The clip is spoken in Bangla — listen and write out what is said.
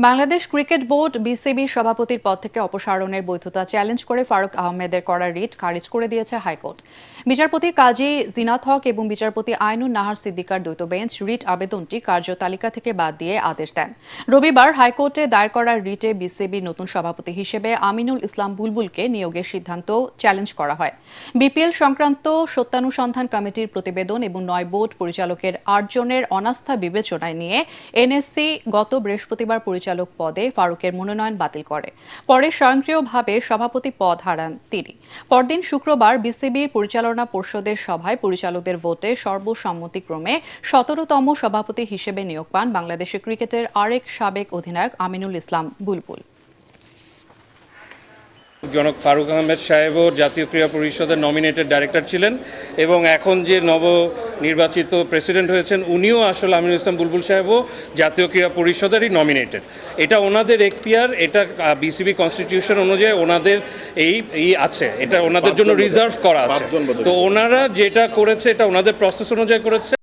বাংলাদেশ ক্রিকেট বোর্ড বিসিবি সভাপতির পদ থেকে অপসারণের বৈধতা চ্যালেঞ্জ করে ফারুক আহমেদের করা রিট খারিজ করে দিয়েছে হাইকোর্ট। বিচারপতি কাজী জিনাত হক এবং বিচারপতি আইনুন নাহার সিদ্দিকার দ্বৈত বেঞ্চ রিট আবেদনটি কার্যতালিকা থেকে বাদ দিয়ে আদেশ দেন। রবিবার হাইকোর্টে দায়ের করা রিটে বিসিবির নতুন সভাপতি হিসেবে আমিনুল ইসলাম বুলবুলকে নিয়োগের সিদ্ধান্ত চ্যালেঞ্জ করা হয়। বিপিএল সংক্রান্ত সত্যানুসন্ধান কমিটির প্রতিবেদন এবং 9 বোর্ড পরিচালকের 8 জনের অনাস্থা বিবেচনায় নিয়ে এনএসসি গত বৃহস্পতিবার পরিচালক পদে ফারুকের মনোনয়ন বাতিল করে। পরে স্বয়ংক্রিয়ভাবে সভাপতি পদ হারান তিনি। পরদিন শুক্রবার বিসিবির পরিচালনা পর্ষদের সভায় পরিচালকদের ভোটে সর্বসম্মতিক্রমে 17তম সভাপতি হিসেবে নিয়োগ পান বাংলাদেশের ক্রিকেটের আরেক সাবেক অধিনায়ক আমিনুল ইসলাম বুলবুল। জনক ফারুক আহমেদ সাহেবও জাতীয় ক্রীড়া পরিষদের নমিনেটেড ডাইরেক্টর ছিলেন এবং এখন যে নবনির্বাচিত প্রেসিডেন্ট হয়েছেন উনিও আসলে আমিনুল ইসলাম বুলবুল সাহেবও জাতীয় ক্রীড়া পরিষদেরই নমিনেটেড। এটা ওনাদের এখতিয়ার, এটা বিসিবি কনস্টিটিউশন অনুযায়ী ওনাদের এই আছে, এটা ওনাদের জন্য রিজার্ভ করা আছে। তো ওনারা যেটা করেছে এটা ওনাদের প্রসেস অনুযায়ী করেছে।